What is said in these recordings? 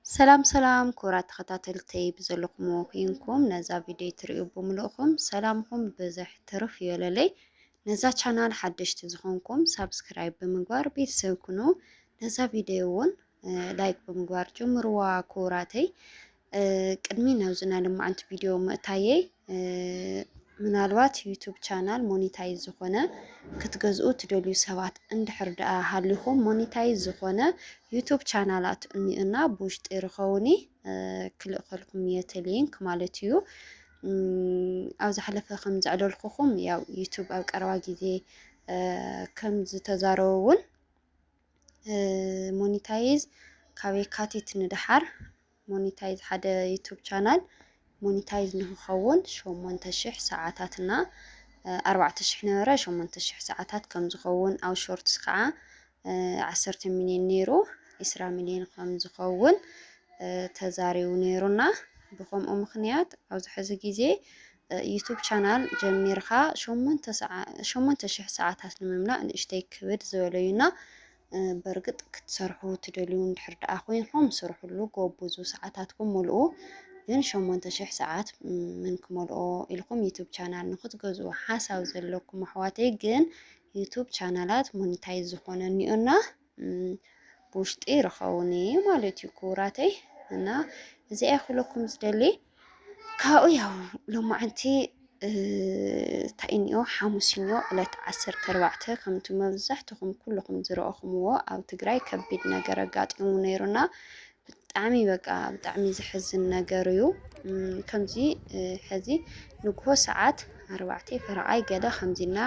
سلام سلام كورات تخطاتلتي بزلقمو خينكم نزا فيديو تريو بملؤكم سلامكم بزح ترف يوللي نزا channel حدش تزخونكم سابسكرايب بمقبار بيتسوكنو نزا فيديوون لايك بمقبار جمروا كوراتي قدمي نوزنا لما عند فيديو مقتايي ምናልባት ዩቲዩብ ቻናል ሞኔታይዝ ዝኾነ ክትገዝኡ ትደልዩ ሰባት እንድሕር ደኣ ሃሊኹም ሞኔታይዝ ዝኾነ ዩቲዩብ ቻናላት እኒአና ብውሽጢ ይርከቡኒ ክልእኸልኩም የተ ሊንክ ማለት እዩ ኣብ ዝሓለፈ ከም ዝዕደልኩኹም ያው ዩቲዩብ ኣብ ቀረባ ግዜ ከም ዝተዛረቡ እውን ሞኔታይዝ ካብ የካቲት ንድሓር ሞኔታይዝ ሓደ ዩቲዩብ ቻናል ሞኔታይዝ ንኽኸውን 8000 ሰዓታትና 4000 ነበረ 8000 ሰዓታት ከም ዝኸውን ኣብ ሾርትስ ከዓ 10 ሚልዮን ነይሩ 20 ሚልዮን ከም ዝኸውን ተዛሪቡ ነይሩና ብከምኡ ምክንያት ኣብዚ ሕዚ ግዜ ዩቲዩብ ቻናል ጀሚርካ 8000 ሰዓታት ንምምላእ ንእሽተይ ክብድ ዝበለዩና በርግጥ ክትሰርሑ ትደልዩ እንድሕር ደኣ ኮይንኩም ስርሕሉ ጎብዙ ሰዓታትኩም ሙልኡ ግን 8000 ሰዓት ምን ክመልኦ ኢልኩም ዩቲዩብ ቻናል ንክትገዝኡ ሓሳብ ዘለኩም ኣሕዋተይ ግን ዩቲዩብ ቻናላት ሞኔታይዝ ዝኾነ እኒአና ብውሽጢ ይርከቡኒ ማለት እዩ ኩራተይ እና እዚኣ ኩለኩም ዝደሊ ካብኡ ያው ሎማዓንቲ እንታይ እኒኦ ሓሙስ እኒኦ ዕለት 14 ከምቲ መብዛሕትኩም ኩልኩም ዝረአኹምዎ ኣብ ትግራይ ከቢድ ነገር ኣጋጢሙ ነይሩና ብጣዕሚ በቃ ብጣዕሚ ዝሕዝን ነገር እዩ ከምዚ ሕዚ ንግሆ ሰዓት 4 ፈረቓይ ገለ ከምዚና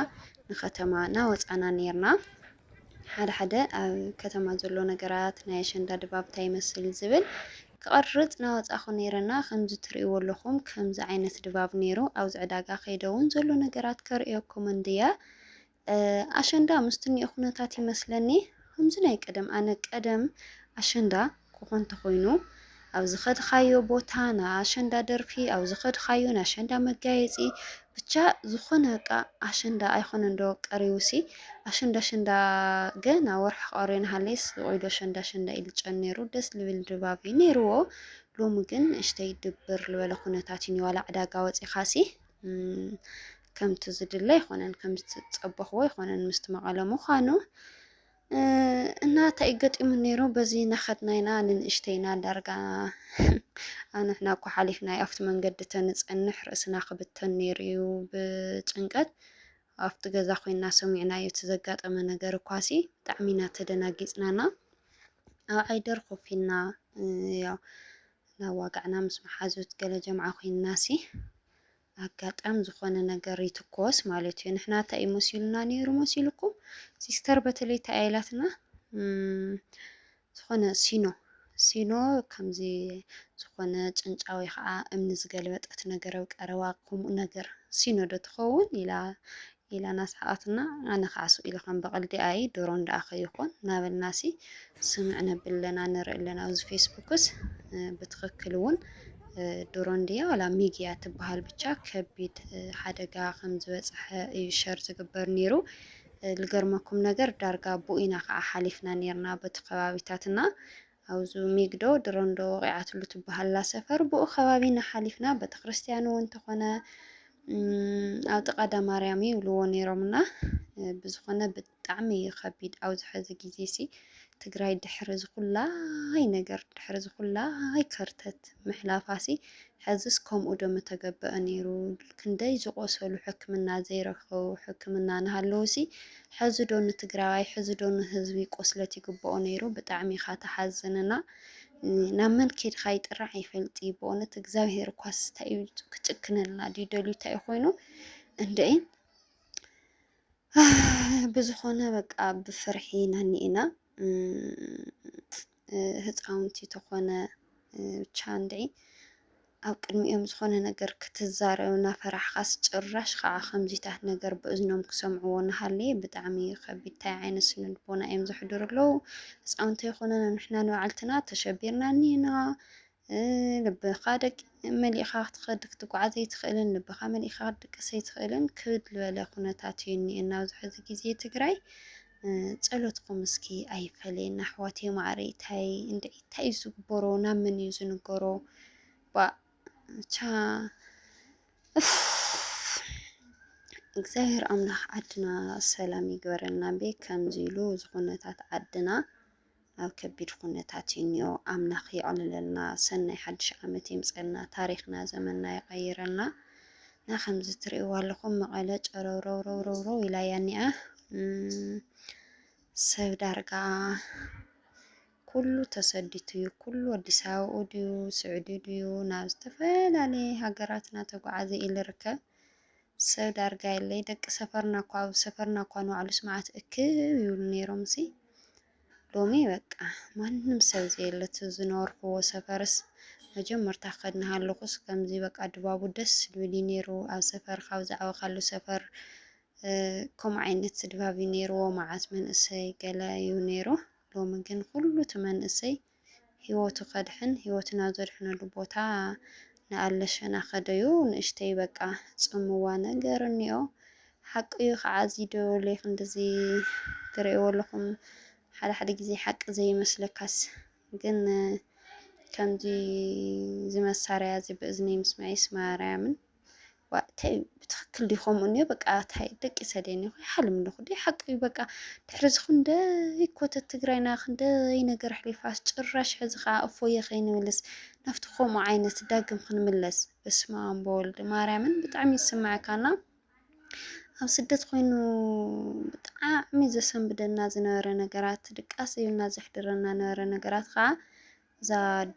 ንከተማና ወፃና ነርና ሓደ ሓደ ኣብ ከተማ ዘሎ ነገራት ናይ ኣሸንዳ ድባብ እንታይ ይመስል ዝብል ክቐርፅ ናወፃኹ ነይረና ከምዚ ትርእይዎ ኣለኹም ከምዚ ዓይነት ድባብ ነይሩ ኣብዚ ዕዳጋ ከይደ እውን ዘሎ ነገራት ከርእየኩም እንድያ ኣሸንዳ ምስቲ እኒኦ ኩነታት ይመስለኒ ከምዚ ናይ ቀደም ኣነ ቀደም ኣሸንዳ ክኾን ተኾይኑ ኣብ ዝኸድካዮ ቦታ ንኣሸንዳ ደርፊ ኣብ ዝኸድካዮ ንኣሸንዳ መጋየፂ ብቻ ዝኾነ በቃ ኣሸንዳ ኣይኮነን ዶ ቀሪቡሲ ኣሸንዳ ገና ወርሒ ቀሪዩ ንሃለይስ ቆይዶ ኣሸንዳ ኢሉ ጨን ነይሩ ደስ ዝብል ድባብ እዩ ነይርዎ ሎሚ ግን እሽተይ ድብር ዝበለ ኩነታት እዩ ዋላ ዕዳጋ ወፂኻሲ ከምቲ ዝድለ ኣይኮነን ከምቲ ዝፀበኽዎ ኣይኮነን ምስቲ መቐለ ምዃኑ እናታ ይገጥሙ ነይሩ በዚ ናኸድናይና ንንእሽተይና ዳርጋ ኣነሕና እኮ ሓሊፍና ኣብቲ መንገዲ ተንፀንሕ ርእስና ክብተን ነይሩ እዩ ብጭንቀት ኣብቲ ገዛ ኮይና ሰሚዕናዮ እቲ ዘጋጠመ ነገር እኳሲ ብጣዕሚ ኢና ተደናጊፅናና ኣብ ዓይደር ኮፍ ኢልና ያው ናዋጋዕና ምስ መሓዙት ገለ ጀምዓ ኮይንናሲ ኣጋጣም ዝኾነ ነገር ይትኮስ ማለት እዩ ንሕና እንታይ መሲሉና ነይሩ መሲልኩም ሲስተር በተለይ ታይላትና ዝኾነ ሲኖ ከምዚ ዝኾነ ጭንጫዊ ከዓ እምኒ ዝገልበጠት ነገር ኣብ ቀረባ ከምኡ ነገር ሲኖ ዶ ትኸውን ኢላ ናስሓኣትና ኣነ ከዓ ስኡ ኢለ ከም በቐልዲ ኣይ ዶሮ እንዳኣኸ ይኾን ናበልናሲ ስምዕ ነብለና ንርኢ ኣለና ኣብዚ ፌስቡክስ ብትክክል እውን ዶሮ እንድያ ዋላ ሚግያ ትበሃል ብቻ ከቢድ ሓደጋ ከም ዝበፅሐ እዩ ሸር ዝግበር ነይሩ ልገርመኩም ነገር ዳርጋ ቦኢና ከዓ ሓሊፍና ነርና በቲ ከባቢታትና ኣብዙ ሚግዶ ድሮንዶ ወቂዓትሉ ትበሃላ ሰፈር ብኡ ከባቢና ሓሊፍና ቤተክርስትያን እውን ተኾነ ኣብ ጥቃ ዳማርያም ይብልዎ ነይሮምና ብዝኾነ ብጣዕሚ ከቢድ ኣብዚ ሕዚ ግዜ ሲ ትግራይ ድሕሪ ዝኩላይ ነገር ድሕሪ ዝኩላይ ከርተት ምሕላፋሲ ሕዝስ ከምኡ ዶ ምተገብአ ነይሩ ክንደይ ዝቆሰሉ ሕክምና ዘይረኸቡ ሕክምና ናሃለውሲ ሕዚ ዶ ንትግራዋይ ሕዚ ዶ ንህዝቢ ቆስለት ይግብኦ ነይሩ ብጣዕሚ ኢኻ ተሓዝንና ናብ መን ከይድካ ይጥራሕ ኣይፈልጢ ብእውነት እግዚኣብሄር እኳስ እንታይ እዩ ክጭክነልና ድዩ ደልዩ እንታይ ኮይኑ እንደይ ብዝኾነ በቃ ብፍርሒ ናኒኢና ህፃውንቲ ተኾነ ብቻ እንደይ ኣብ ቅድሚኦም ዝኾነ ነገር ክትዛረብ እናፈራሕካስ ጭራሽ ከዓ ከምዚታት ነገር ብእዝኖም ክሰምዕዎ እናሃለየ ብጣዕሚ ከቢድ እንታይ ዓይነት ስነልቦና እዮም ዘሕድሩ ኣለዉ ህፃውንቲ ይኹኑና ንሕና ንባዓልትና ተሸቢርና እኒና ልብኻ መሊእኻ ክትኸድ ክትጓዓዝ ኣይትኽእልን ልብኻ መሊእኻ ክትድቅስ ኣይትኽእልን ክብድ ዝበለ ኩነታት እዩ እኒአና ኣብዚ ሕዚ ግዜ ትግራይ ጸሎትኩም እስኪ ኣይፈለየና ኣሕዋቴ ማዕረ እንታይ ዝግበሮ ናብ መን እዩ ዝንገሮ ብቻ እግዚአብሔር ኣምላኽ ዓድና ሰላም ይግበረልና ቤ ከምዚ ኢሉ ዝኹነታት ዓድና ኣብ ከቢድ ኩነታት እኒኦ ኣምላኽ ይቕልለልና ሰናይ ሓድሽ ዓመት ይምፀልና ታሪኽና ዘመንና ይቐይረልና ና ከምዚ ትርእይዋ ኣለኹም መቐለ ጨረውረውረውረው ኢላ እያ እኒኣ ሰብ ዳርጋ ኩሉ ተሰዲቱ እዩ ኩሉ ኣዲስ ኣበባ ድዩ ስዑዲ ድዩ ናብ ዝተፈላለየ ሃገራት እናተጓዓዘ እዩ ዝርከብ ሰብ ዳርጋ የለይ ደቂ ሰፈርና እኳ ኣብ ሰፈርና እኳ ንባዕሉ ስምዓት እክብ ይብሉ ነይሮም ሲ ሎሚ በቃ ማንም ሰብ ዘየለት ዝነበርክዎ ሰፈርስ መጀመርታ ከድናሃለኹስ ከምዚ በቃ ድባቡ ደስ ዝብል ነይሩ ኣብ ሰፈር ካብ ዝዓበኻሉ ሰፈር ከምኡ ዓይነት ድባብ ነይርዎ መዓዝ መንእሰይ ገለ እዩ ነይሩ ሎሚ ግን ኩሉ እቲ መንእሰይ ሂወቱ ከድሕን ሂወትና ዘድሕነሉ ቦታ ንኣለሸና ኸደዩ ንእሽተይ በቃ ጽምዋ ነገር እኒኦ ሓቂ እዩ ከዓ ዚደወለይ እንደዚ ትርእይዎ ኣለኹም ሓደ ጊዜ ሓቂ ዘይመስለካስ ግን ከምዚ ዝመሳርያ ብእዝነይ ምስማዕስ ማርያምን ዋእታይ ብትክክል ዲኹም እኒኦ በቃ ታይ ደቂ ሰደኒ ሓልም ለኹ ዲ ሓቂ በቃ ድሕሪ ዝኹንደይ ኮተት ትግራይና ክንደይ ነገር ሕሊፋስ ጭራሽ ሕዚ ከዓ እፎየ ኸይንምልስ ናፍቲ ከምኡ ዓይነት ዳግም ክንምለስ በስመ አብ ወወልድ ማርያምን ብጣዕሚ ይስማዓካና ኣብ ስደት ኮይኑ ብጣዕሚ ዘሰንብደና ዝነበረ ነገራት ድቃስ እዩና ዘሕድረና ነበረ ነገራት ከዓ እዛ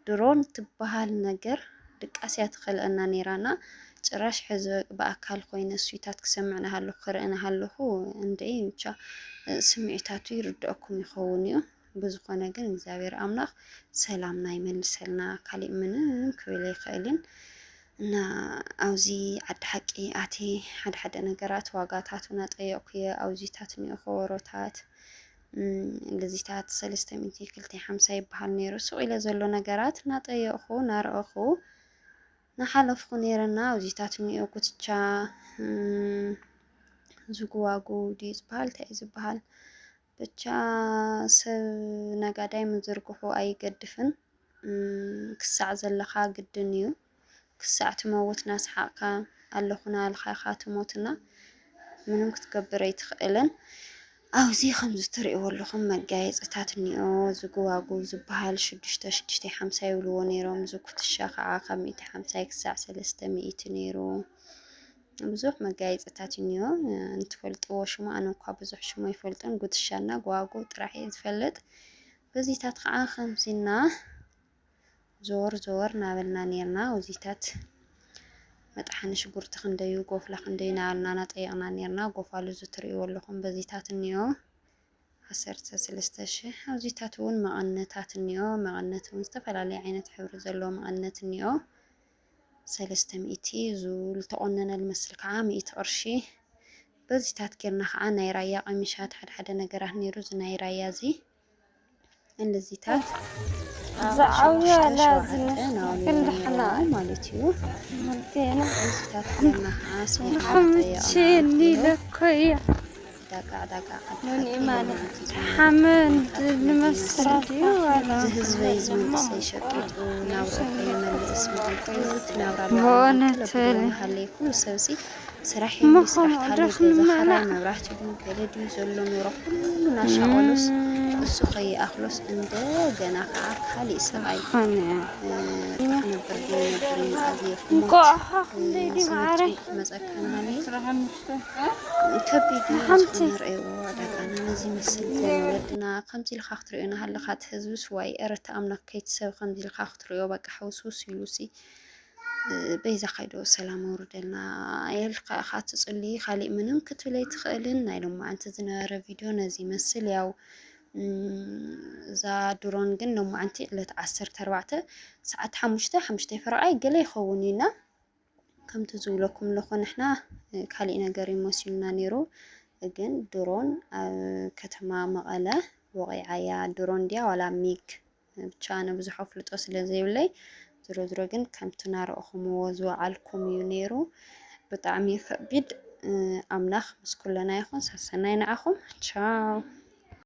ድሮን ትበሃል ነገር ድቃስያ ትኸልአና ነይራና ጭራሽ ሕዚ ብኣካል ኮይነ እሱይታት ክሰምዕና ሃለኹ ክርእና ሃለኹ እንደይ ብቻ ስምዒታቱ ይርድአኩም ይኸውን እዩ ብዝኾነ ግን እግዚአብሔር ኣምላኽ ሰላምና ይመልሰልና ካሊእ ምንም ክብል ኣይኽእልን እና ኣውዚ ዓዲ ሓቂ ኣቴ ሓደ ነገራት ዋጋታት እናጠየቕኩ እየ ኣውዚታት እኒኦ ከበሮታት እንደዚታት 350 ይበሃል ነይሩ ሱቕ ኢለ ዘሎ ነገራት እናጠየቕኩ እናረአኹ ናሓለፍኩ ነይረና ኣውዚታት እኒኦ ኩትቻ ዝጉዋጉ ድዩ ዝበሃል እንታይ ዝበሃል ብቻ ሰብ ነጋዳይ ምዝርግሑ ኣይገድፍን ክሳዕ ዘለኻ ግድን እዩ ክሳዕ ትመውት ናስሓቕካ ኣለኹና ኣልኻኻ ትሞትና ምንም ክትገብር ኣይትኽእልን ኣውዚ ከምዚ ትርእይዎ ኣለኹም መጋየፅታት እኒኦ ዝጉዋጉ ዝበሃል 650 ይብልዎ ነይሮም ዝኩትሻ ከዓ ካብ 150 ክሳዕ 300 ነይሩ ብዙሕ መጋየፅታት እኒኦ እንትፈልጥዎ ሽሙ ኣነ እኳ ብዙሕ ሽሙ ኣይፈልጥን ጉትሻና ጓዋጉ ጥራሕ እየ ዝፈልጥ በዚታት ከዓ ከምዚና ዞር ናበልና ነርና ወዚታት መጥሓኒ ሽጉርቲ ክንደዩ ጎፍላ ክንደዩ ናበልና ናጠየቕና ነርና ጎፋሉ ዝትርእይዎ ኣለኹም በዚታት እኒኦ 13,000 ኣብዚታት እውን መቐነታት እኒኦ መቐነት እውን ዝተፈላለዩ ዓይነት ሕብሪ ዘለዎ መቐነት እኒኦ 300 ዝተቆነነ ልመስል ከዓ 100 ቅርሺ በዚታት ጌርና ከዓ ናይ ራያ ቀሚሻት ሓደ ነገራት ነይሩ ናይ ራያ እዚ እንደዚታት زعوية لازم كلنا ማለት እዩ مدينا በዚታት ጌርና ከዓ حمدشي اللي لك يا ዳቃ من إيمان حمد المسراتي ولا ህዝበይ ዝመንእሰይ ሸቂጡ ናብርኡ ከይመልስ ምልክት ናብራ بونتل ሃለይ ኩሉ ሰብሲ ስራሕ ስራሕ ሃለይ ዘኸራይ መብራህቲ ገለድዩ ዘሎ ኑሮ ኩሉ ናሻቀሉስ እሱ ከይኣኽሎስ እንደገና ከዓ ካሊእ ሰብኣይ ነበር መፀከን ሃለይ ከቢድ ንርእዮ ዳቃና ነዚ ምስል ወለድና ከምዚ ኢልካ ክትሪኦና ሃለካ እቲ ህዝብስ ዋይ ኧረ ተኣምናክ ከይትሰብ ከምዚ ኢልካ ክትሪኦ በቃ ሕውስውስ ኢሉሲ በይዛ ኸይዶ ሰላም ወርደልና የልካ ኢኻ ትፅልይ ካሊእ ምንም ክትብል ኣይትኽእልን ናይ ሎማዓንቲ ዝነበረ ቪድዮ ነዚ ይመስል ያው እዛ ድሮን ግን ሎማዓንቲ ዕለት 14 ሰዓት 5 ፍርቃይ ገለ ይኸውን ኢና ከምቲ ዝብለኩም ለኹ ንሕና ካሊእ ነገር ይመስሉና ነይሩ ግን ድሮን ኣብ ከተማ መቐለ ወቂዓያ ድሮን ድያ ዋላ ሚግ ብቻ ነብዙሕ ፍልጦ ስለ ዘይብለይ ዝሮ ግን ከምቲ ናረእኹምዎ ዝወዓልኩም እዩ ነይሩ ብጣዕሚ ከቢድ ኣምላኽ ምስ ኩለና ይኹን ሰሰናይ ንዓኹም ቻው